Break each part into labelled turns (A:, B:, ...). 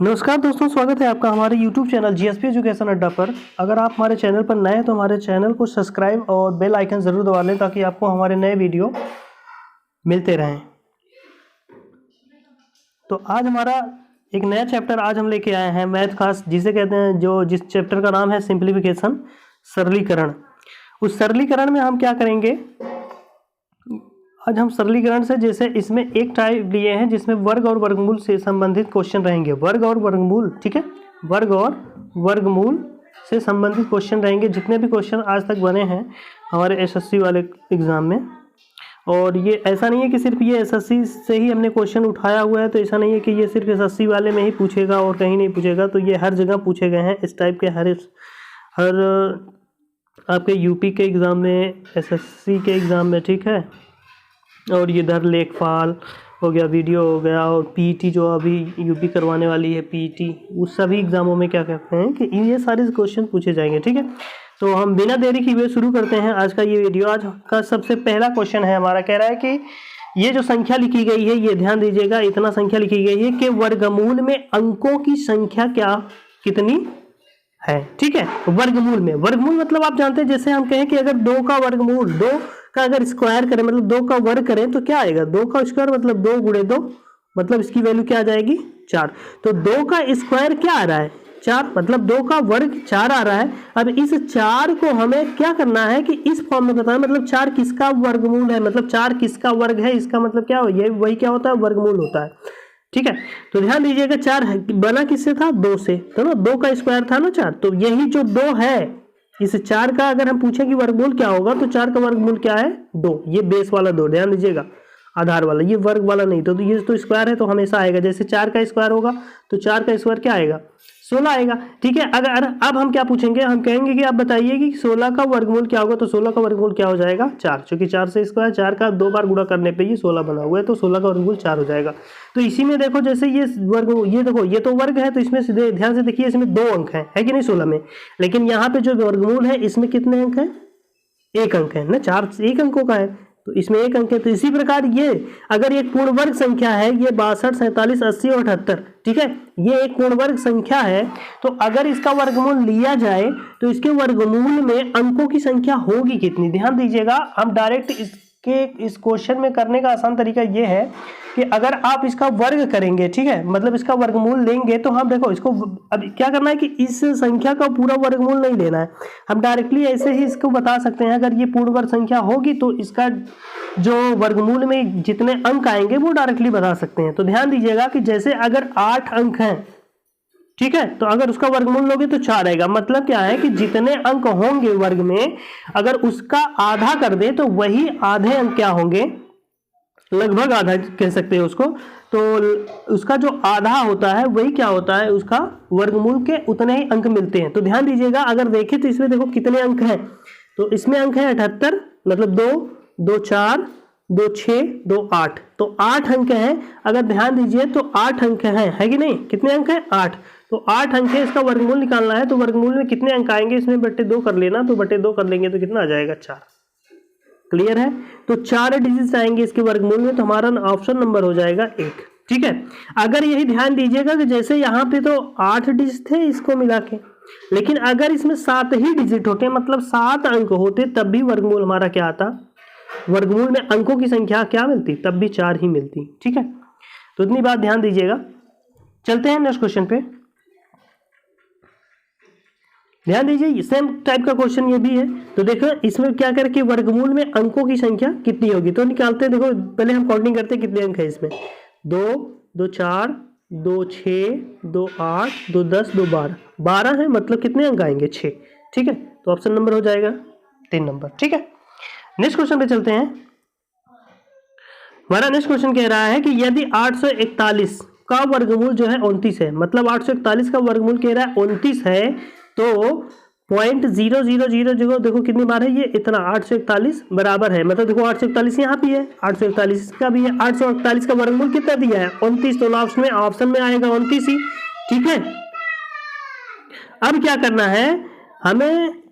A: नमस्कार दोस्तों, स्वागत है आपका हमारे YouTube चैनल जीएसपी एजुकेशन अड्डा पर। अगर आप हमारे चैनल पर नए हैं तो हमारे चैनल को सब्सक्राइब और बेल आइकन ज़रूर दबा लें ताकि आपको हमारे नए वीडियो मिलते रहें। तो आज हमारा एक नया चैप्टर आज हम लेके आए हैं मैथ खास, जिसे कहते हैं जिस चैप्टर का नाम है सिंप्लीफिकेशन, सरलीकरण। उस सरलीकरण में हम क्या करेंगे, आज हम सरलीकरण से जैसे इसमें एक टाइप लिए हैं जिसमें वर्ग और वर्गमूल से संबंधित क्वेश्चन रहेंगे। वर्ग और वर्गमूल, ठीक है, वर्ग और वर्गमूल से संबंधित क्वेश्चन रहेंगे। जितने भी क्वेश्चन आज तक बने हैं हमारे एसएससी वाले एग्ज़ाम में, और ये ऐसा नहीं है कि सिर्फ ये एसएससी से ही हमने क्वेश्चन उठाया हुआ है, तो ऐसा नहीं है कि ये सिर्फ एसएससी वाले में ही पूछेगा और कहीं नहीं पूछेगा। तो ये हर जगह पूछे गए हैं इस टाइप के, हर आपके यूपी के एग्ज़ाम में, एसएससी के एग्ज़ाम में, ठीक है। और ये इधर लेखपाल हो गया, वीडियो हो गया, और पीईटी जो अभी यूपी करवाने वाली है पीईटी, उस सभी एग्ज़ामों में क्या कहते हैं कि ये सारे क्वेश्चन पूछे जाएंगे, ठीक है। तो हम बिना देरी किए हुए शुरू करते हैं आज का ये वीडियो। आज का सबसे पहला क्वेश्चन है हमारा, कह रहा है कि ये जो संख्या लिखी गई है, ये ध्यान दीजिएगा, इतना संख्या लिखी गई है कि वर्गमूल में अंकों की संख्या कितनी है, ठीक है। वर्गमूल में, वर्गमूल मतलब आप जानते हैं, जैसे हम कहें कि अगर 2 का वर्गमूल, 2 का अगर स्क्वायर करें, मतलब 2 का वर्ग करें तो क्या आएगा, 2 का स्क्वायर मतलब 2 गुणे 2, मतलब इसकी वैल्यू क्या आ जाएगी, 4। तो 2 का स्क्वायर क्या आ रहा है, 4, मतलब 2 का वर्ग 4 आ रहा है। अब इस 4 को हमें क्या करना है कि इस फॉर्म में बताना, मतलब 4 किसका वर्गमूल है, मतलब 4 किसका वर्ग है, इसका मतलब क्या हो, ये वही क्या होता है, वर्गमूल होता है, ठीक है। तो ध्यान दीजिएगा, 4 बना किससे था, 2 से, तो ना 2 का स्क्वायर था ना 4, तो यही जो 2 है, इस 4 का अगर हम पूछें कि वर्गमूल क्या होगा, तो 4 का वर्गमूल क्या है, 2। ये बेस वाला 2, ध्यान दीजिएगा, आधार वाला, ये वर्ग वाला नहीं। तो ये तो स्क्वायर है तो हमेशा आएगा, जैसे 4 का स्क्वायर होगा तो 4 का स्क्वायर क्या आएगा, 16 आएगा, ठीक है। अगर अब हम क्या पूछेंगे, हम कहेंगे कि आप बताइए कि 16 का वर्गमूल क्या होगा, तो 16 का वर्गमूल क्या हो जाएगा, 4, क्योंकि 4 से स्क्वायर, 4 का 2 बार गुणा करने पे ये 16 बना हुआ है, तो 16 का वर्गमूल 4 हो जाएगा। तो इसी में देखो, जैसे ये वर्ग, ये देखो, ये तो वर्ग है, तो इसमें सीधे ध्यान से देखिए, इसमें 2 अंक है कि नहीं 16 में, लेकिन यहाँ पे जो वर्गमूल है इसमें कितने अंक है, 1 अंक है ना, 4 1 अंकों का है, तो इसमें 1 अंक है। तो इसी प्रकार ये अगर एक पूर्ण वर्ग संख्या है, ये 62, 47, 80 और 78, ठीक है, ये एक पूर्ण वर्ग संख्या है, तो अगर इसका वर्गमूल लिया जाए तो इसके वर्गमूल में अंकों की संख्या होगी कितनी। ध्यान दीजिएगा, हम डायरेक्ट इस क्वेश्चन में करने का आसान तरीका ये है कि अगर आप इसका वर्ग करेंगे, ठीक है, मतलब इसका वर्गमूल लेंगे, तो हम देखो इसको अब क्या करना है कि इस संख्या का पूरा वर्गमूल नहीं लेना है, हम डायरेक्टली ऐसे ही इसको बता सकते हैं। अगर ये पूर्ण वर्ग संख्या होगी तो इसका जो वर्गमूल में जितने अंक आएंगे वो डायरेक्टली बता सकते हैं। तो ध्यान दीजिएगा कि जैसे अगर 8 अंक हैं, ठीक है, तो अगर उसका वर्गमूल लोगे तो 4 आएगा। मतलब क्या है कि जितने अंक होंगे वर्ग में, अगर उसका आधा कर दे तो वही आधे अंक क्या होंगे, लगभग आधा कह सकते हैं उसको, तो उसका जो आधा होता है वही क्या होता है, उसका वर्गमूल के उतने ही अंक मिलते हैं। तो ध्यान दीजिएगा, अगर देखें तो इसमें देखो कितने अंक हैं, तो इसमें अंक है 78, मतलब 2 2 4 2 6 2 8, तो 8 अंक हैं। अगर ध्यान दीजिए तो 8 अंक हैं, है कि नहीं, कितने अंक हैं, 8, तो 8 अंक है, इसका वर्गमूल निकालना है, तो वर्गमूल में कितने अंक आएंगे, इसमें बट्टे 2 कर लेना, तो बट्टे 2 कर लेंगे तो कितना आ जाएगा, 4। क्लियर है, तो 4 डिजिट आएंगे इसके वर्गमूल में, तो हमारा ऑप्शन नंबर हो जाएगा 1, ठीक है। अगर यही ध्यान दीजिएगा कि जैसे यहाँ पे तो 8 डिजिट थे इसको मिला के, लेकिन अगर इसमें 7 ही डिजिट होते, मतलब 7 अंक होते, तब भी वर्गमूल हमारा क्या आता, वर्गमूल में अंकों की संख्या क्या मिलती, तब भी 4 ही मिलती, ठीक है। तो इतनी बात ध्यान दीजिएगा। चलते हैं नेक्स्ट क्वेश्चन पे। ध्यान दीजिए, सेम टाइप का क्वेश्चन ये भी है। तो देखो इसमें क्या करके वर्गमूल में अंकों की संख्या कितनी होगी, तो निकालते हैं। देखो पहले हम काउंटिंग करते हैं कितने अंक है इसमें, 2 2 4 2 6 2 8 2 10 2 12, 12 है, मतलब कितने अंक आएंगे, 6, ठीक है। तो ऑप्शन नंबर हो जाएगा 3 नंबर, ठीक है। नेक्स्ट क्वेश्चन पे चलते हैं। हमारा नेक्स्ट क्वेश्चन कह रहा है कि यदि 841 का वर्गमूल जो है 29 है, मतलब 841 का वर्गमूल कह रहा है 29 है, तो 0.000 देखो कितनी बार है ये, इतना 841 बराबर है, मतलब देखो 841 यहाँ भी है, 841 का भी है, 841 का वर्गमूल कितना दिया है, 29, तो ऑप्शन में आएगा 29 ही, ठीक है। अब क्या करना है हमें,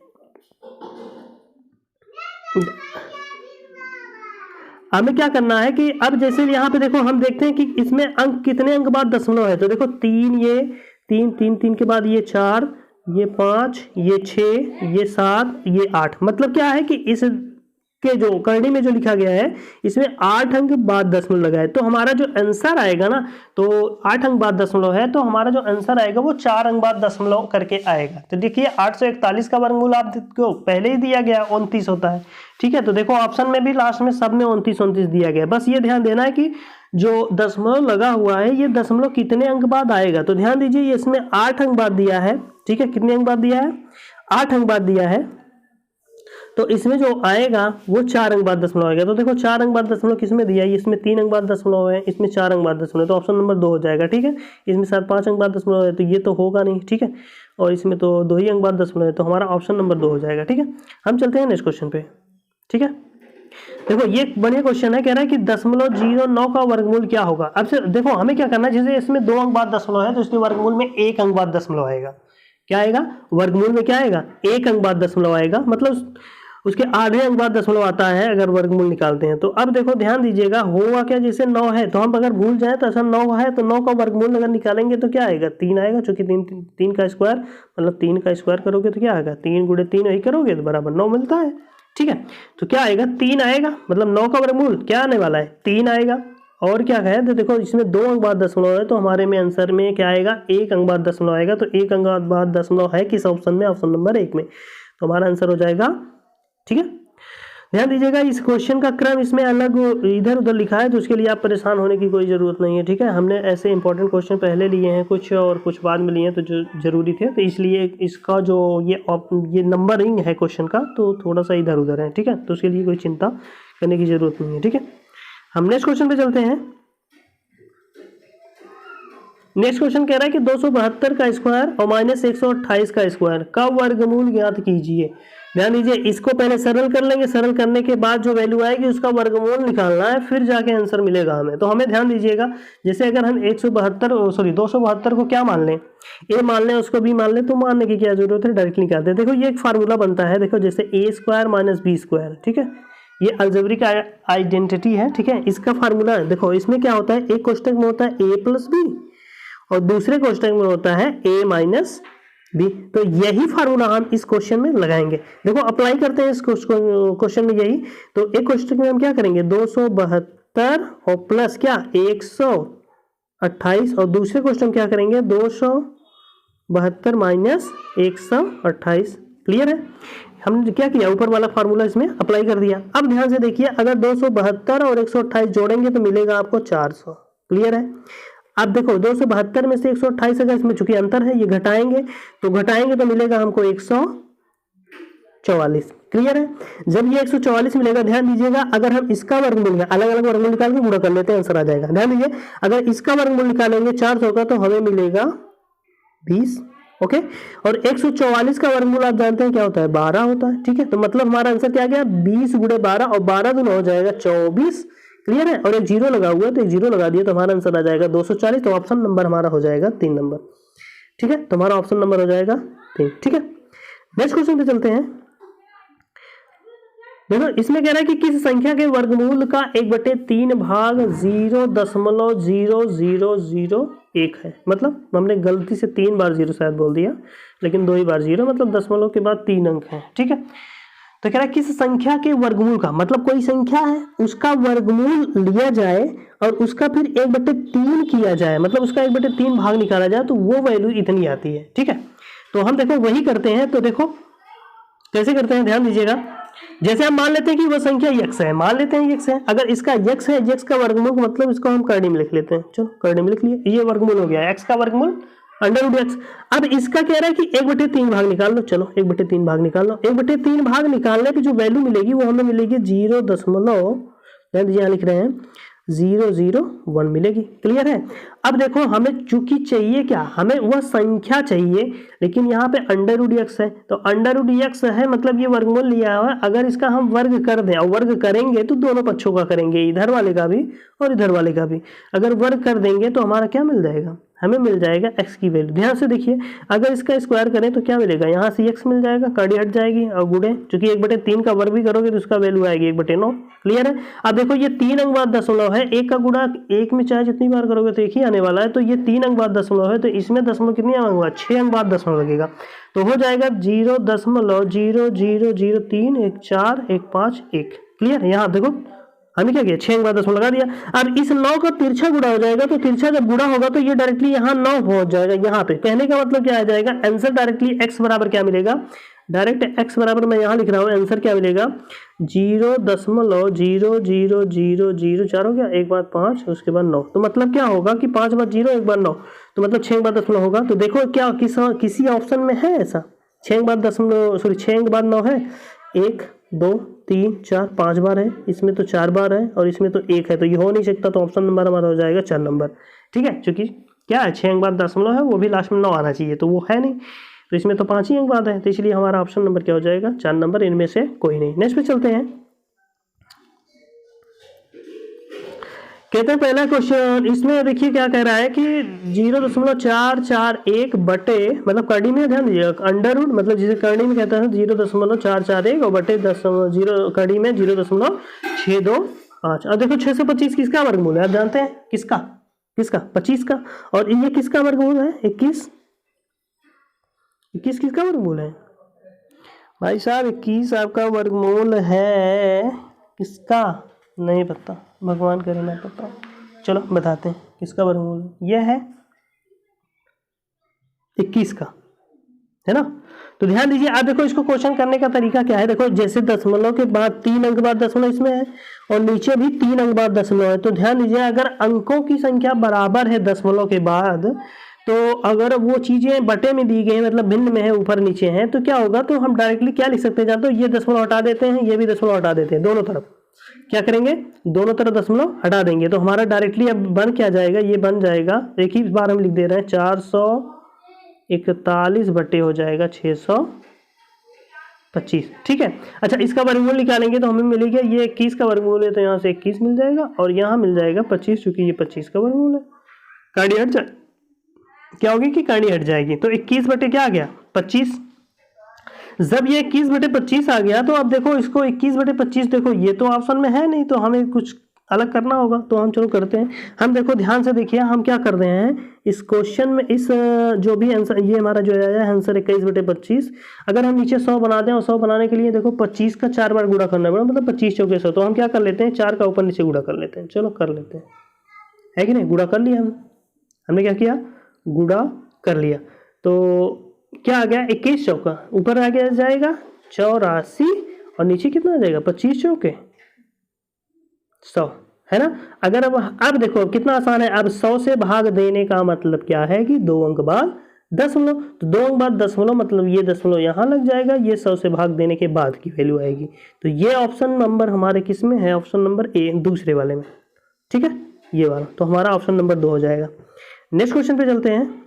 A: हमें क्या करना है कि अब जैसे यहाँ पे देखो हम देखते हैं कि इसमें अंक कितने अंक बाद दशमलव है, तो देखो 3, ये 3 3 3 के बाद ये 4, ये 5, ये 6, ये 7, ये 8, मतलब क्या है कि इस के जो करनी में जो लिखा गया है इसमें 8 अंक बाद दशमलव लगा है, तो हमारा जो आंसर आएगा ना, तो 8 अंक बाद दशमलव है तो हमारा जो आंसर आएगा वो 4 अंक बाद दशमलव करके आएगा। तो देखिए 841 का वर्गमूल आपको पहले ही दिया गया 29 होता है, ठीक है। तो देखो ऑप्शन में भी लास्ट में सब में 29 दिया गया है। बस ये ध्यान देना है कि जो दशमलव लगा हुआ है ये दशमलव कितने अंक बाद आएगा, तो ध्यान दीजिए इसमें 8 अंक बाद दिया है, ठीक है। कितने अंक बाद दिया है? 8 अंक बाद दिया है, तो इसमें जो आएगा वो 4 अंक बाद दशमलव आएगा। तो देखो 4 अंक बाद दशमलव किसमें दिया है, इसमें 3 अंक बाद दशमलव है, इसमें 4 अंक बाद दशमलव है, तो ऑप्शन नंबर 2 हो जाएगा, ठीक है। इसमें 5 अंक बाद दशमलव है तो ये तो होगा नहीं, ठीक है। और इसमें तो 2 ही अंक बाद दशमलव है, तो हमारा ऑप्शन नंबर 2 हो जाएगा, ठीक है। हम चलते हैं नेक्स्ट क्वेश्चन पे, ठीक है। देखो ये बढ़िया क्वेश्चन है, कह रहा है कि 0.09 का वर्गमूल क्या होगा। अब से देखो हमें क्या करना है, जैसे इसमें 2 अंक बाद दशमलव है तो इसके वर्गमूल में 1 अंक बाद दशमलव आएगा। क्या आएगा? वर्गमूल में क्या आएगा? 1 अंक बाद दशमलव आएगा, मतलब उसके आधे अंक बाद दशमलव आता है अगर वर्गमूल निकालते हैं। तो अब देखो ध्यान दीजिएगा होगा क्या, जैसे 9 है तो हम अगर भूल जाए तो ऐसा 9 है तो 9 का वर्गमूल अगर निकालेंगे तो क्या आएगा? 3 आएगा, चूंकि 3 का स्क्वायर, मतलब 3 का स्क्वायर करोगे तो क्या आएगा? 3 गुणे 3 वही करोगे तो बराबर 9 मिलता है, ठीक है। तो क्या आएगा? 3 आएगा, मतलब 9 का वर्गमूल क्या आने वाला है? 3 आएगा। और क्या है तो देखो इसमें 2 अंक बाद दशमलव है तो हमारे में आंसर में क्या आएगा? 1 अंक बाद दशमलव आएगा। तो 1 अंक बाद दशमलव है किस ऑप्शन में? ऑप्शन नंबर 1 में, तो हमारा आंसर हो जाएगा, ठीक है। ध्यान दीजिएगा इस क्वेश्चन का क्रम इसमें अलग इधर उधर लिखा है, तो उसके लिए आप परेशान होने की कोई ज़रूरत नहीं है, ठीक है। हमने ऐसे इंपॉर्टेंट क्वेश्चन पहले लिए हैं कुछ और कुछ बाद में लिए हैं, तो जो जरूरी थे, तो इसलिए इसका जो ये नंबरिंग है क्वेश्चन का तो थोड़ा सा इधर उधर है, ठीक है। तो उसके लिए कोई चिंता करने की ज़रूरत नहीं है, ठीक है। हम नेक्स्ट क्वेश्चन पे चलते हैं। नेक्स्ट क्वेश्चन कह रहा है कि 272 का स्क्वायर और -128 का स्क्वायर का वर्गमूल ज्ञात कीजिए। ध्यान दीजिए इसको पहले सरल कर लेंगे, सरल करने के बाद जो वैल्यू आएगी उसका वर्गमूल निकालना है, फिर जाके आंसर मिलेगा हमें। तो हमें ध्यान दीजिएगा, जैसे अगर हम 272 को क्या मान लें? ए मान लें, उसको बी मान लें, तो मानने की क्या जरूरत है, डायरेक्टली निकालते हैं। देखो ये एक फार्मूला बनता है, देखो जैसे a² - b², ठीक है। ये अलजेब्रिक आइडेंटिटी है, ठीक है। इसका फार्मूला है, देखो इसमें क्या होता है, एक कोष्टक में होता है a + b और दूसरे कोष्टक में होता है a - b। तो यही फार्मूला हम इस क्वेश्चन में लगाएंगे। देखो अप्लाई करते हैं इस क्वेश्चन में यही। तो एक क्वेश्चन में हम क्या करेंगे, 272 और प्लस क्या 128, और दूसरे क्वेश्चन में क्या करेंगे 272 - 128। क्लियर है? हमने क्या किया, ऊपर वाला फार्मूला इसमें अप्लाई कर दिया। अब ध्यान से देखिए, अगर 272 और 128 जोड़ेंगे तो मिलेगा आपको 400। क्लियर है? अब देखो 272 में से 128 अगर इसमें चूंकि अंतर है, ये घटाएंगे तो मिलेगा हमको 144। क्लियर है? जब ये 144 मिलेगा, ध्यान दीजिएगा अगर हम इसका वर्गमूल अलग अलग वर्गमूल निकाल के गुणा कर लेते हैं, आंसर आ जाएगा। ध्यान दीजिए अगर इसका वर्गमूल निकालेंगे 400 का तो हमें मिलेगा 20। ओके, और 144 का वर्गमूल आप जानते हैं क्या होता है, 12 होता है, ठीक है। तो मतलब हमारा आंसर क्या गया, 20 गुणे 12 और 12 दूना हो जाएगा 24। क्लियर है? और एक जीरो लगा हुआ है तो एक जीरो लगा दिया तो हमारा आंसर आ जाएगा 240। तो ऑप्शन नंबर हमारा हो जाएगा 3 नंबर, ठीक है। तो हमारा ऑप्शन नंबर हो जाएगा 3, ठीक है। नेक्स्ट क्वेश्चन पे चलते हैं। देखो इसमें कह रहा है कि किस संख्या के वर्गमूल का 1/3 भाग 0.0001 है। मतलब हमने गलती से 3 बार 0 शायद बोल दिया, लेकिन 2 ही बार 0, मतलब दशमलव के बाद 3 अंक है, ठीक है। तो कह रहा है किस संख्या के वर्गमूल का, मतलब कोई संख्या है उसका वर्गमूल लिया जाए और उसका फिर 1/3 किया जाए, मतलब उसका 1/3 भाग निकाला जाए तो वो वैल्यू इतनी आती है, ठीक है। तो हम देखो वही करते हैं। तो देखो कैसे करते हैं, ध्यान दीजिएगा। जैसे हम मान लेते हैं कि वो संख्या x है, मान लेते हैं x है। अगर इसका x है, x का वर्गमूल मतलब इसको हम करनी में लिख लेते हैं। चलो करनी में लिख लिए, ये वर्गमूल हो गया x का वर्गमूल √x। अब इसका कह रहा है कि 1/3 भाग निकाल लो। चलो 1/3 भाग निकाल लो। 1/3 भाग निकालने की जो वैल्यू मिलेगी वो हमें मिलेगी 0.0 यहाँ लिख रहे हैं 001 मिलेगी। क्लियर है? अब देखो हमें चूंकि चाहिए क्या, हमें वह संख्या चाहिए, लेकिन यहाँ पे √x है। तो √x है मतलब ये वर्गमूल लिया हुआ है। अगर इसका हम वर्ग कर दें और वर्ग करेंगे तो दोनों पक्षों का करेंगे, इधर वाले का भी और इधर वाले का भी। अगर वर्ग कर देंगे तो हमारा क्या मिल जाएगा, हमें मिल जाएगा x की वैल्यू। ध्यान से देखिए, अगर इसका स्क्वायर करें तो क्या मिलेगा, यहाँ से x मिल जाएगा, कड़ी हट जाएगी और गुणे, चूंकि 1/3 का वर्ग भी करोगे तो उसका वैल्यू आएगी 1/9। क्लियर है। अब देखो ये 3 अंक बाद दशमलव है, एक का गुणा एक में चाहे जितनी बार करोगे तो एक ही आने वाला है, तो ये 3 अंक बाद दशमलव है, तो इसमें दशमलव कितनी अंक हुआ, 6 अंक बाद दशमलव लगेगा, तो हो जाएगा 0.0003, एक 4, एक 5, 1। क्लियर। यहाँ देखो हमने क्या किया, 6 अंक बाद दशमलव लगा दिया। अब इस 9 का तिरछा गुणा हो जाएगा, तो तिरछा जब गुणा होगा तो ये डायरेक्टली यहाँ 9 पहुंच जाएगा यहाँ पे। कहने का मतलब क्या आ जाएगा, आंसर डायरेक्टली x बराबर क्या मिलेगा, डायरेक्ट x बराबर मैं यहाँ लिख रहा हूँ, आंसर क्या मिलेगा 0.00004 हो गया, एक बाद 5 उसके बाद 9, तो मतलब क्या होगा कि 5 बाद 0 एक बार 9, तो मतलब 6 बाद दशमलव होगा। तो देखो क्या किसी ऑप्शन में है ऐसा 6 बाद दशमलव, सॉरी 6 बाद 9 है, 1 2 3 4 5 बार है, इसमें तो 4 बार है और इसमें तो 1 है, तो ये हो नहीं सकता, तो ऑप्शन नंबर हमारा हो जाएगा 4 नंबर। ठीक है, क्योंकि क्या है 6 अंक बाद दशमलव है, वो भी लास्ट में 9 आना चाहिए, तो वो है नहीं, तो इसमें तो 5 ही अंक बाद है, तो इसलिए हमारा ऑप्शन नंबर क्या हो जाएगा 4 नंबर, इनमें से कोई नहीं। नेक्स्ट पे चलते हैं। कहते हैं पहला क्वेश्चन, इसमें देखिए क्या कह रहा है कि 0.441 बटे, मतलब करनी में ध्यान दीजिएगा, अंडर रूट मतलब जिसे करनी में कहते हैं 0.441 और बटे 0 करनी में 0.625। अब देखो 625 किसका वर्गमूल है, आप जानते हैं किसका, 25 का, और ये किसका वर्गमूल है 21 किसका वर्गमूल है भाई साहब, 21 आपका वर्गमूल है किसका, नहीं पता, भगवान करे ना पता, चलो बताते हैं किसका वर्गमूल है, यह है 21 का, है ना। तो ध्यान दीजिए, आप देखो इसको क्वेश्चन करने का तरीका क्या है, देखो जैसे दशमलव के बाद 3 अंक बाद दशमलव इसमें है और नीचे भी 3 अंक बाद दशमलव है, तो ध्यान दीजिए अगर अंकों की संख्या बराबर है दशमलव के बाद, तो अगर वो चीजें बटे में दी गई मतलब भिन्न में है, ऊपर नीचे है, तो क्या होगा, तो हम डायरेक्टली क्या लिख सकते हैं, जानते हो, ये दशमलव हटा देते हैं, ये भी दशमलव हटा देते हैं, दोनों तरफ क्या करेंगे, दोनों तरफ दशमलव हटा देंगे, तो हमारा डायरेक्टली अब बन क्या जाएगा, ये बन जाएगा, एक ही बार हम लिख दे रहे हैं, 441 बटे हो जाएगा 625। ठीक है। अच्छा, इसका वर्गमूल निकालेंगे तो हमें मिलेगा, ये 21 का वर्गमूल है तो यहाँ से 21 मिल जाएगा और यहाँ मिल जाएगा 25, चूंकि ये 25 का वर्गमूल है, काटी हट जाए, क्या होगी कि काटी हट जाएगी, तो 21 बटे क्या आ गया 25। जब ये 21 बटे 25 आ गया, तो अब देखो इसको 21 बटे 25, देखो ये तो ऑप्शन में है नहीं, तो हमें कुछ अलग करना होगा, तो हम चलो करते हैं। हम देखो ध्यान से देखिए, हम क्या कर रहे हैं इस क्वेश्चन में, इस जो भी आंसर, ये हमारा जो आया है आंसर 21 बटे 25, अगर हम नीचे 100 बना दें, और 100 बनाने के लिए देखो 25 का 4 बार गुणा करना पड़ा, मतलब 25 चौके 100, तो हम क्या कर लेते हैं 4 का ऊपर नीचे गुणा कर लेते हैं, चलो कर लेते हैं, है कि नहीं, गुणा कर लिया हमने क्या किया, गुणा कर लिया, तो क्या आ गया 21 चौका, ऊपर आ गया जाएगा 84 और नीचे कितना आ जाएगा 25 चौके 100, है ना। अगर अब देखो कितना आसान है, अब 100 से भाग देने का मतलब क्या है कि 2 अंक बाद दशमलव, तो 2 अंक बाद दशमलव मतलब ये दशमलव यहाँ लग जाएगा, ये 100 से भाग देने के बाद की वैल्यू आएगी, तो ये ऑप्शन नंबर हमारे किस में है, ऑप्शन नंबर ए, दूसरे वाले में। ठीक है, ये वाला, तो हमारा ऑप्शन नंबर 2 हो जाएगा। नेक्स्ट क्वेश्चन पे चलते हैं।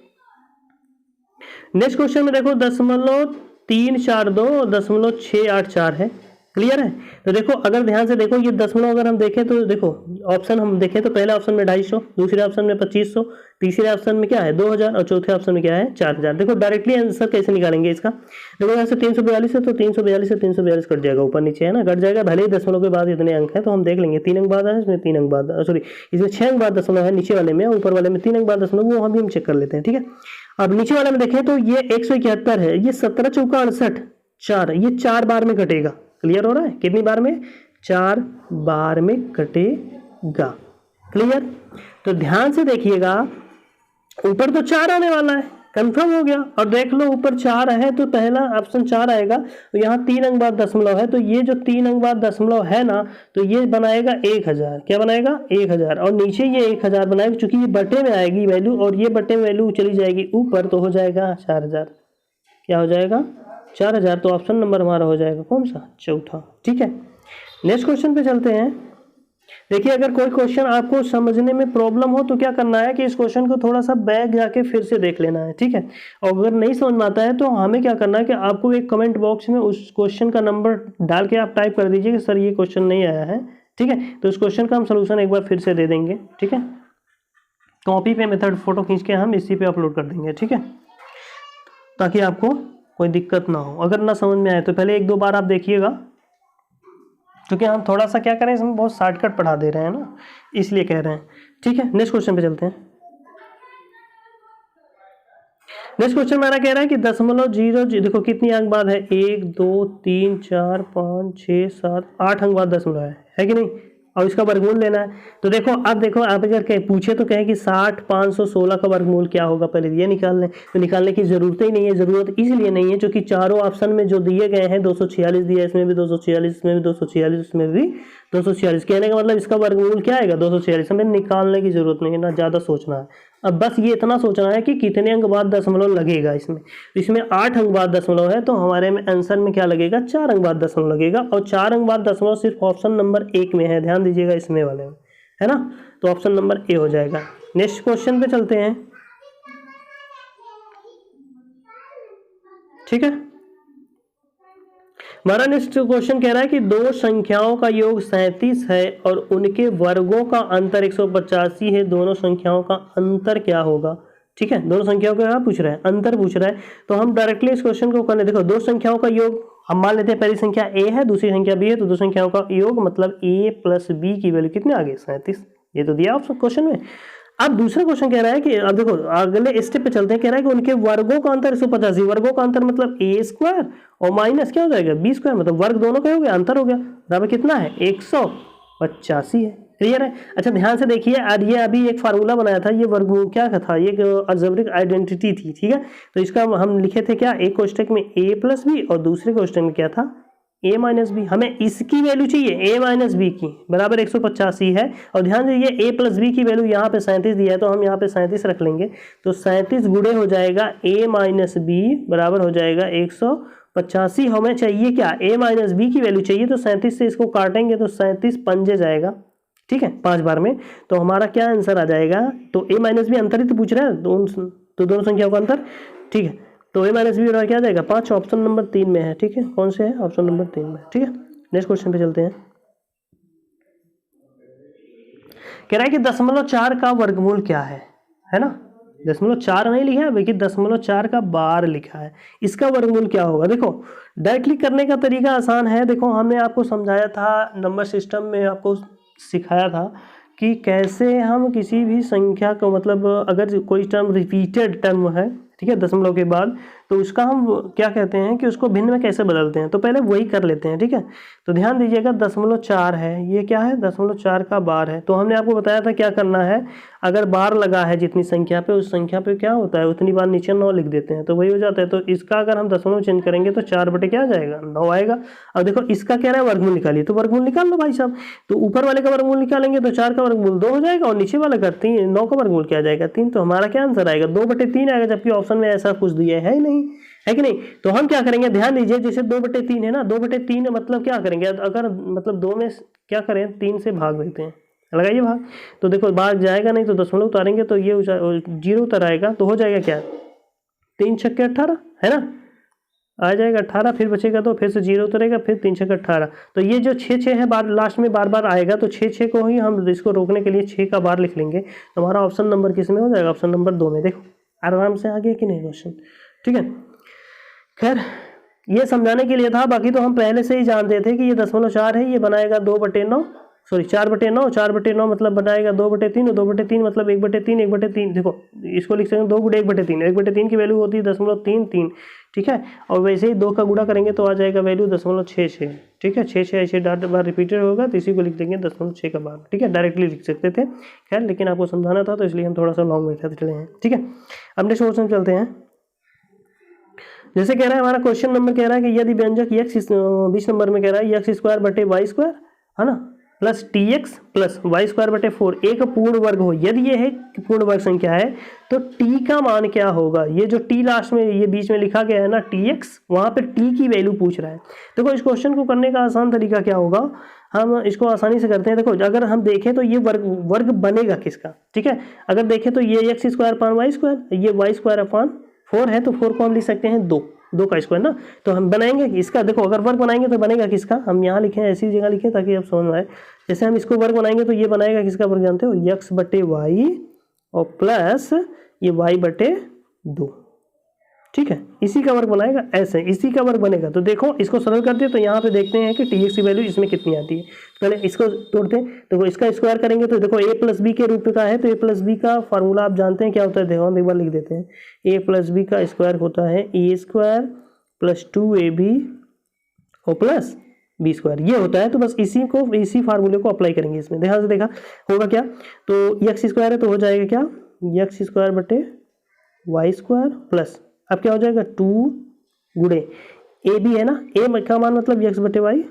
A: नेक्स्ट क्वेश्चन में देखो 0.342 0.684 है, क्लियर है। तो देखो अगर ध्यान से देखो, ये दशमलव अगर हम देखें तो देखो ऑप्शन हम देखें तो पहले ऑप्शन में 250, दूसरे ऑप्शन में 2500, तीसरे ऑप्शन में क्या है 2000 और चौथे ऑप्शन में क्या है 4000। देखो डायरेक्टली आंसर कैसे निकालेंगे इसका, देखो यहाँ से 342 है तो 342 से 342 कट जाएगा, ऊपर नीचे है ना, कट जाएगा, भले ही दशमलव के बाद इतने अंक है, तो हम देख लेंगे 3 अंक बाद है, इसमें 3 अंक बाद, सॉरी इसमें 6 अंक बाद दशमलव है नीचे वाले में, ऊपर वाले में 3 अंक बाद दशमलव, वो हम चेक कर लेते हैं। ठीक है, अब नीचे वाले में देखें तो ये 171 है, ये 17 चौका 68 4, ये 4 बार में कटेगा, क्लियर हो रहा है, कितनी बार में 4 बार में कटेगा, क्लियर। तो ध्यान से देखिएगा, ऊपर तो 4 आने वाला है, कंफर्म हो गया, और देख लो ऊपर 4 है तो पहला ऑप्शन 4 आएगा, तो यहाँ 3 अंक बाद दशमलव है, तो ये जो 3 अंक बाद दशमलव है ना, तो ये बनाएगा 1000, क्या बनाएगा 1000, और नीचे ये 1000 बनाएगा, चूंकि ये बटे में आएगी वैल्यू, और ये बटे में वैल्यू चली जाएगी ऊपर, तो हो जाएगा 4000, क्या हो जाएगा 4000, तो ऑप्शन नंबर हमारा हो जाएगा कौन सा, चौथा। ठीक है, नेक्स्ट क्वेश्चन पे चलते हैं। देखिए अगर कोई क्वेश्चन आपको समझने में प्रॉब्लम हो तो क्या करना है कि इस क्वेश्चन को थोड़ा सा बैक जाके फिर से देख लेना है, ठीक है। और अगर नहीं समझ में आता है तो हमें क्या करना है कि आपको एक कमेंट बॉक्स में उस क्वेश्चन का नंबर डाल के आप टाइप कर दीजिए कि सर ये क्वेश्चन नहीं आया है, ठीक है, तो उस क्वेश्चन का हम सोल्यूशन एक बार फिर से दे देंगे, ठीक है। कॉपी पे मेथड फोटो खींच के हम इसी पे अपलोड कर देंगे, ठीक है, ताकि आपको कोई दिक्कत ना हो। अगर ना समझ में आए तो पहले 1-2 बार आप देखिएगा, क्योंकि हम थोड़ा सा क्या करें, इसमें बहुत शॉर्टकट पढ़ा दे रहे हैं ना, इसलिए कह रहे हैं, ठीक है। नेक्स्ट क्वेश्चन पे चलते हैं। नेक्स्ट क्वेश्चन मेरा कह रहा है कि 0.0 देखो कितनी अंक बाद है, 1 2 3 4 5 6 7 8 अंक बाद दशमलव है कि नहीं, और इसका वर्गमूल लेना है। तो देखो अब देखो, आप अगर कहीं पूछे तो कहें कि 60 516 का वर्गमूल क्या होगा, पहले ये निकाल लें। तो निकालने की जरूरत ही नहीं है, जरूरत इसलिए नहीं है क्योंकि चारों ऑप्शन में जो दिए गए हैं 246 दिया है, इसमें भी 246, इसमें भी 246, इसमें भी 246, कहने का मतलब इसका वर्गमूल क्या आएगा 246। हमें निकालने की जरूरत नहीं है, ना ज़्यादा सोचना है। अब बस ये इतना सोचना है कि कितने अंक बाद दशमलव लगेगा। इसमें 8 अंक बाद दशमलव है, तो हमारे में आंसर में क्या लगेगा, 4 अंक बाद दशमलव लगेगा, और 4 अंक बाद दशमलव सिर्फ ऑप्शन नंबर 1 में है, ध्यान दीजिएगा इसमें वाले में, है ना, तो ऑप्शन नंबर ए हो जाएगा। नेक्स्ट क्वेश्चन पे चलते हैं, ठीक है। हमारा नेक्स्ट क्वेश्चन कह रहा है कि दो संख्याओं का योग 37 है और उनके वर्गों का अंतर 185 है, दोनों संख्याओं का अंतर क्या होगा, ठीक है। दोनों संख्याओं का क्या पूछ रहा है, अंतर पूछ रहा है। तो हम डायरेक्टली इस क्वेश्चन को करने, देखो दो संख्याओं का योग हम मान लेते हैं, पहली संख्या a है, दूसरी संख्या b है, तो दो संख्याओं का योग मतलब a प्लस b की वैल्यू कितने आ गई, 37, ये तो दिया ऑप्शन क्वेश्चन में। अब दूसरा क्वेश्चन कह रहा है कि अब देखो अगले स्टेप पे चलते हैं, कह रहा है कि उनके वर्गों का अंतर 185, वर्गों का अंतर मतलब a स्क्वायर और माइनस क्या हो जाएगा b स्क्वायर, मतलब वर्ग दोनों का हो गया, अंतर हो गया, बराबर कितना है 185 है। क्लियर है। अच्छा ध्यान से देखिए, आज ये अभी एक फार्मूला बनाया था, ये वर्गमूल क्या था, ये अलजेब्रिक आइडेंटिटी थी, ठीक है। तो इसका हम लिखे थे क्या, एक कोष्टक में a प्लस बी और दूसरे कोष्टक में क्या था a माइनस बी। हमें इसकी वैल्यू चाहिए a माइनस बी की, बराबर 185 है। और ध्यान दीजिए a प्लस बी की वैल्यू यहाँ पे 37 दिया है, तो हम यहाँ पे 37 रख लेंगे, तो 37 गुणे हो जाएगा a माइनस बी बराबर हो जाएगा 185। हमें चाहिए क्या, a माइनस बी की वैल्यू चाहिए, तो 37 से इसको काटेंगे तो 37 पंजे जाएगा, ठीक है, 5 बार में। तो हमारा क्या आंसर आ जाएगा, तो a माइनस बी अंतर ही तो पूछ रहा है, तो दोनों संख्याओं का अंतर, ठीक है। तो a माइनस बी बराबर क्या आ जाएगा 5, ऑप्शन नंबर 3 में है, ठीक है। कौन से है, ऑप्शन नंबर 3 में, ठीक है। नेक्स्ट क्वेश्चन पे चलते हैं। कह रहा है कि 0.4 का वर्गमूल क्या है ना, 0.4 नहीं लिखा है बल्कि 0.4 का बार लिखा है, इसका वर्गमूल क्या होगा। देखो डायरेक्टली करने का तरीका आसान है, देखो हमने आपको समझाया था, नंबर सिस्टम में आपको सिखाया था कि कैसे हम किसी भी संख्या को, मतलब अगर कोई टर्म रिपीटेड टर्म है, ठीक है, दशमलव के बाद, तो उसका हम क्या कहते हैं कि उसको भिन्न में कैसे बदलते हैं। तो पहले वही कर लेते हैं, ठीक है। तो ध्यान दीजिएगा 0.4 है, ये क्या है 0.4 का बार है। तो हमने आपको बताया था क्या करना है, अगर बार लगा है जितनी संख्या पे, उस संख्या पे क्या होता है उतनी बार नीचे 9 लिख देते हैं, तो वही हो जाता है। तो इसका अगर हम दशमलव चेंज करेंगे तो 4 बटे क्या आ जाएगा 9 आएगा। अब देखो इसका कह रहा है वर्गमूल निकालिए, तो वर्गमूल निकाल लो भाई साहब। तो ऊपर वाले का वर्गमूल निकालेंगे तो 4 का वर्गमूल 2 हो जाएगा, और नीचे वाले का 9 का वर्गमूल क्या आ जाएगा 3। तो हमारा क्या आंसर आएगा 2/3 आएगा, जबकि ऑप्शन में ऐसा कुछ दिया है ही नहीं, है कि नहीं। तो हम क्या करेंगे, ध्यान दीजिए, जैसे 2/3 है ना, 2/3 मतलब क्या करेंगे, अगर मतलब 2 में क्या करें 3 से भाग देते हैं, लगाइए भाग, तो देखो भाग जाएगा नहीं, तो दशमलव उतारेंगे तो ये 0 उतर आएगा, तो हो जाएगा क्या 3 छक्के 18, है ना, आ जाएगा 18, फिर बचेगा तो फिर से 0 उतरेगा, फिर 3 छक्के 18। तो ये जो 6 है बार लास्ट में बार बार आएगा, तो 6 को ही हम इसको रोकने के लिए 6 का बार लिख लेंगे। तो हमारा ऑप्शन नंबर किस में हो जाएगा, ऑप्शन नंबर 2 में। देखो आराम से आ गया कि नहीं क्वेश्चन, ठीक है। खैर ये समझाने के लिए था, बाकी तो हम पहले से ही जानते थे कि ये 0.4 है, ये बनाएगा 2/9, सॉरी 4/9, 4/9 मतलब बनाएगा 2/3, और 2/3 मतलब 1/3, 1/3। देखो इसको लिख सकते हैं 2 गुणे 1/3, 1/3 की वैल्यू होती है 0.33, ठीक है। और वैसे ही 2 का गुणा करेंगे तो आ जाएगा वैल्यू 0.66, ठीक है। 6 ऐसे डाट बार रिपीटेड होगा, तो इसी को लिख देंगे 0.6 का बार, ठीक है। डायरेक्टली लिख सकते थे, खैर लेकिन आपको समझाना था तो इसलिए हम थोड़ा सा लॉन्ग मेथड चले हैं, ठीक है। अब नेक्स्ट क्वेश्चन चलते हैं। जैसे कह रहा है हमारा क्वेश्चन नंबर कह रहा है कि यदि व्यंजक x 20 नंबर में कह रहा है x² बटे y स्क्वायर, है ना, प्लस tx प्लस y² बटे 4 एक पूर्ण वर्ग हो, यदि ये है पूर्ण वर्ग संख्या है, तो t का मान क्या होगा। ये जो t लास्ट में ये बीच में लिखा गया है ना tx, वहाँ पे t की वैल्यू पूछ रहा है। देखो इस क्वेश्चन को करने का आसान तरीका क्या होगा, हम इसको आसानी से करते हैं। देखो अगर हम देखें तो ये वर्ग बनेगा किसका, ठीक है। अगर देखें तो ये x² अपान y स्क्वायर, ये y² अपान 4 है, तो 4 को हम लिख सकते हैं 2 का स्क्वायर ना। तो हम बनाएंगे इसका, देखो अगर वर्ग बनाएंगे तो बनेगा किसका, हम यहाँ लिखें ऐसी जगह लिखें ताकि आप समझ में आए। जैसे हम इसको वर्ग बनाएंगे तो ये बनाएगा किसका वर्ग जानते हो, x बटे वाई और प्लस ये y/2, ठीक है। इसी का वर्ग बनाएगा, ऐसे इसी का वर्ग बनेगा। तो देखो इसको सरल करते हैं तो यहाँ पे देखते हैं कि tx की वैल्यू इसमें कितनी आती है। पहले इसको तोड़ते हैं, देखो इसका स्क्वायर करेंगे तो देखो a प्लस बी के रूप का है, तो a प्लस बी का फार्मूला आप जानते हैं क्या होता है, देखो हम एक बार लिख देते हैं। a प्लस बी का स्क्वायर होता है a स्क्वायर प्लस 2ab और प्लस बी स्क्वायर, ये होता है। तो बस इसी फार्मूले को अप्लाई करेंगे इसमें। ध्यान से देखा होगा क्या, तो एक्स स्क्वायर है तो हो जाएगा क्या, एक्स स्क्वायर बटे वाई स्क्वायर प्लस, अब क्या हो जाएगा 2 गुणे ए बी है ना, ए का मान मतलब एक्स बटे वाई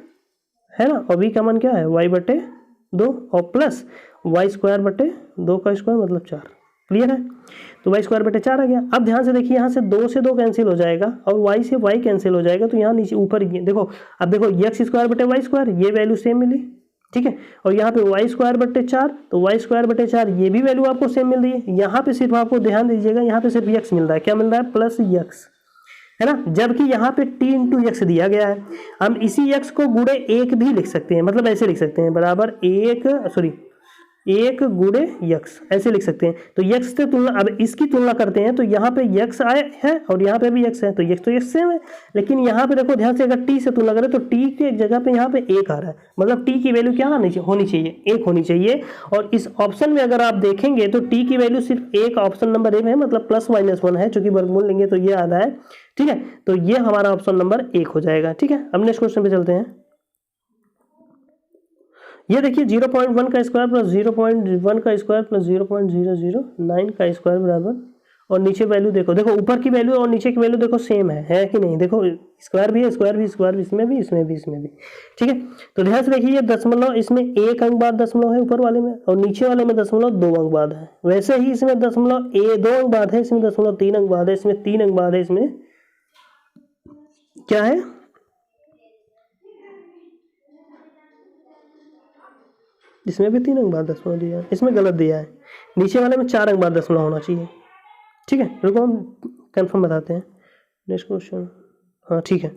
A: है ना, और बी का मान क्या है y/2 और प्लस वाई स्क्वायर बटे 2 का स्क्वायर मतलब 4। क्लियर है, तो वाई स्क्वायर बटे 4 आ गया। अब ध्यान से देखिए यहाँ से 2 से 2 कैंसिल हो जाएगा और y से y कैंसिल हो जाएगा, तो यहाँ नीचे ऊपर देखो, अब देखो एक्स स्क्वायर बटे वाई स्क्वायर, ये वैल्यू सेम मिली, ठीक है। और यहाँ पे वाई स्क्वायर बटे 4, तो वाई स्क्वायर बटे 4 ये भी वैल्यू आपको सेम मिल रही है। यहाँ पे सिर्फ आपको ध्यान दीजिएगा, यहाँ पे सिर्फ x मिल रहा है, क्या मिल रहा है, प्लस x है ना, जबकि यहाँ पे t इंटू एक्स दिया गया है। हम इसी x को गुणे 1 भी लिख सकते हैं, मतलब ऐसे लिख सकते हैं बराबर 1 गुणे x, ऐसे लिख सकते हैं। तो x से तुलना, अब इसकी तुलना करते हैं तो यहाँ पे x आए है और यहाँ पे भी x है, तो x सेम है। लेकिन यहाँ पे देखो ध्यान से, अगर t से तुलना करें तो t के जगह पे यहाँ पे 1 आ रहा है, मतलब t की वैल्यू क्या होनी चाहिए, 1 होनी चाहिए। और इस ऑप्शन में अगर आप देखेंगे तो t की वैल्यू सिर्फ 1 ऑप्शन नंबर ए में है, मतलब +-1 है, चूंकि वर्गमूल लेंगे तो ये आ रहा है, ठीक है। तो ये हमारा ऑप्शन नंबर 1 हो जाएगा, ठीक है। अब नेक्स्ट क्वेश्चन पे चलते हैं। ये देखिए 0.1 का स्क्वायर प्लस 0.1 का स्क्वायर प्लस 0.009 का स्क्वायर बराबर, और नीचे वैल्यू देखो, ऊपर की वैल्यू और नीचे की वैल्यू देखो सेम है कि नहीं, देखो स्क्वायर भी है, स्क्वायर भी इसमें भी, ठीक है। तो ध्यान से देखिए ये दशमलव, इसमें 1 अंक बाद दशमलव है ऊपर वाले में, और नीचे वाले में दशमलव 2 अंक बाद है। वैसे ही इसमें दशमलव 2 अंक बाद है, इसमें दशमलव 3 अंक बाद है, इसमें 3 अंक बाद है, इसमें क्या है, इसमें भी 3 अंक बाद दशमलव दिया है, इसमें गलत दिया है, नीचे वाले में 4 अंक बाद दशमलव होना चाहिए, ठीक है। रुको हम कंफर्म बताते हैं। नेक्स्ट क्वेश्चन, हाँ ठीक है,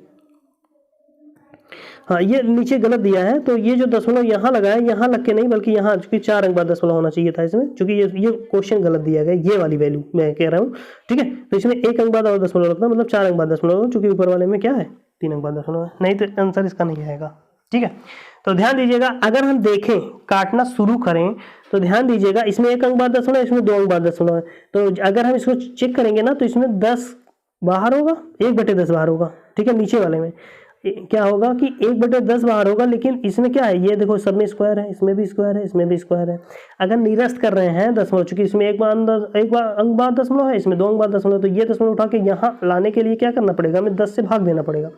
A: हाँ ये नीचे गलत दिया है, तो ये जो दशमलव यहाँ लगा है, यहाँ लग के नहीं बल्कि यहाँ, चूंकि 4 अंक बाद दशमलव होना चाहिए था इसमें, चूंकि ये क्वेश्चन गलत दिया गया, ये वाली वैल्यू मैं कह रहा हूँ, ठीक है। तो इसमें 1 अंक बाद और दशमलव लगता है, मतलब 4 अंक बाद दशमलव, चूंकि ऊपर वाले में क्या है 3 अंक बाद दशमलव है, नहीं तो आंसर इसका नहीं आएगा, ठीक है। तो ध्यान दीजिएगा, अगर हम देखें काटना शुरू करें तो ध्यान दीजिएगा, इसमें 1 अंक बाद दशमलव, इसमें 2 अंक बाद दशमलव है, तो अगर हम इसको चेक करेंगे ना तो इसमें 10 बाहर होगा, 1/10 बाहर होगा, ठीक है। नीचे वाले में क्या होगा कि 1/10 बाहर होगा, लेकिन इसमें क्या है, ये देखो सब में स्क्वायर है, इसमें भी स्क्वायर है, इसमें भी स्क्वायर है। अगर निरस्त कर रहे हैं दशमलव, चूंकि इसमें एक बार अंक बाद दशमलव है, इसमें 2 अंक बाद दशमलव, तो ये दशमलव उठा के यहाँ लाने के लिए क्या करना पड़ेगा, हमें 10 से भाग देना पड़ेगा,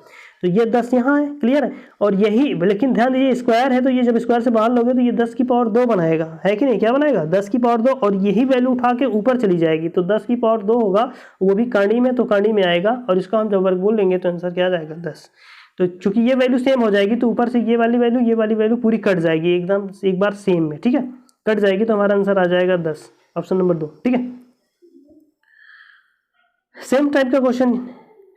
A: तो ये 10 यहाँ है, क्लियर है। और यही, लेकिन ध्यान दीजिए स्क्वायर है, तो ये जब स्क्वायर से बाहर लोगे तो ये 10 की पावर 2 बनाएगा, है कि नहीं, क्या बनाएगा 10 की पावर 2, और यही वैल्यू उठा के ऊपर चली जाएगी, तो 10 की पावर 2 होगा, वो भी कांडी में, तो कांडी में आएगा, और इसका हम जब वर्गमूल लेंगे तो आंसर क्या आ जाएगा 10। तो चूंकि ये वैल्यू सेम हो जाएगी तो ऊपर से ये वाली वैल्यू पूरी कट जाएगी एकदम एक बार सेम में, ठीक है, कट जाएगी, तो हमारा आंसर आ जाएगा 10, ऑप्शन नंबर 2, ठीक है। सेम टाइप का क्वेश्चन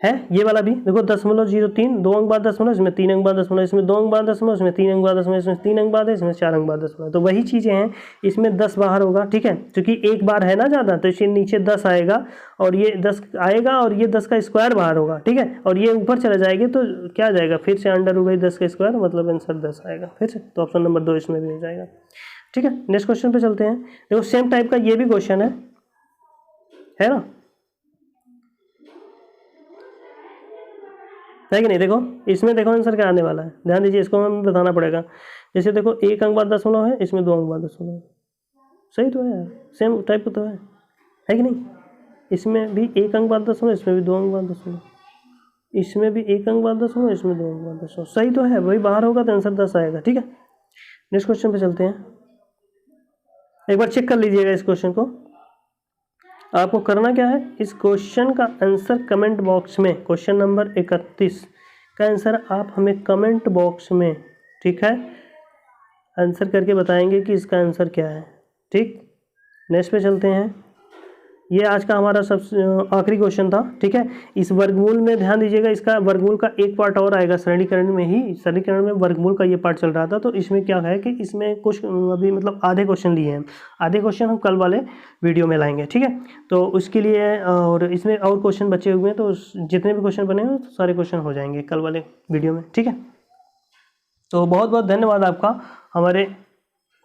A: है ये वाला भी, देखो 0.03, 2 अंक बाद दशमलव, इसमें 3 अंक बाद दशमलव, इसमें 2 अंक बाद दशमलव, इसमें 3 अंक बाद दशमलव, इसमें 3 अंक बाद है, इसमें 4 अंक बाद दशमलव, तो वही चीजें हैं, इसमें 10 बाहर होगा, ठीक है, क्योंकि एक बार है ना ज़्यादा, तो इसके नीचे 10 आएगा, और ये 10 आएगा, और ये 10 का स्क्वायर बाहर होगा, ठीक है, और ये ऊपर चले जाएंगे तो क्या आ जाएगा, फिर से √10 का स्क्वायर, मतलब आंसर 10 आएगा फिर से, तो ऑप्शन नंबर 2 इसमें भी हो जाएगा, ठीक है। नेक्स्ट क्वेश्चन पे चलते हैं। देखो सेम टाइप का ये भी क्वेश्चन है ना, है कि नहीं, देखो इसमें देखो आंसर क्या आने वाला है, ध्यान दीजिए, इसको हमें बताना पड़ेगा। जैसे देखो 1 अंक बाद दशमलव है, इसमें 2 अंक बाद दशमलव है, सही तो है, सेम टाइप का तो है कि नहीं, इसमें भी 1 अंक बाद दशमलव, इसमें भी 2 अंक बाद दशमलव, इसमें भी 1 अंक बाद दशमलव, इसमें 2 अंक बाद दशमलव, सही तो है, वही बाहर होगा तो आंसर 10 आएगा, ठीक है। नेक्स्ट क्वेश्चन पे चलते हैं, एक बार चेक कर लीजिएगा इस क्वेश्चन को। आपको करना क्या है, इस क्वेश्चन का आंसर कमेंट बॉक्स में, क्वेश्चन नंबर 31 का आंसर आप हमें कमेंट बॉक्स में, ठीक है, आंसर करके बताएंगे कि इसका आंसर क्या है, ठीक। नेक्स्ट पे चलते हैं। ये आज का हमारा सबसे आखिरी क्वेश्चन था, ठीक है। इस वर्गमूल में ध्यान दीजिएगा, इसका वर्गमूल का एक पार्ट और आएगा सरलीकरण में ही। सरलीकरण में वर्गमूल का ये पार्ट चल रहा था, तो इसमें क्या है कि इसमें कुछ अभी मतलब आधे क्वेश्चन लिए हैं, आधे क्वेश्चन हम कल वाले वीडियो में लाएंगे, ठीक है। तो उसके लिए और इसमें और क्वेश्चन बचे हुए हैं, तो जितने भी क्वेश्चन बने हैं तो सारे क्वेश्चन हो जाएंगे कल वाले वीडियो में, ठीक है। तो बहुत बहुत धन्यवाद आपका हमारे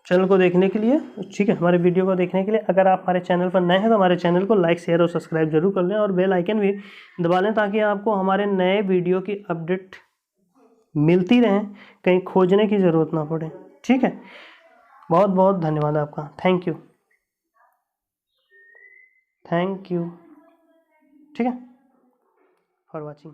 A: चैनल को देखने के लिए, ठीक है, हमारे वीडियो को देखने के लिए। अगर आप हमारे चैनल पर नए हैं तो हमारे चैनल को लाइक, शेयर और सब्सक्राइब जरूर कर लें और बेल आइकन भी दबा लें, ताकि आपको हमारे नए वीडियो की अपडेट मिलती रहें, कहीं खोजने की ज़रूरत ना पड़े, ठीक है। बहुत बहुत धन्यवाद आपका। थैंक यू, थैंक यू, ठीक है, फॉर वॉचिंग।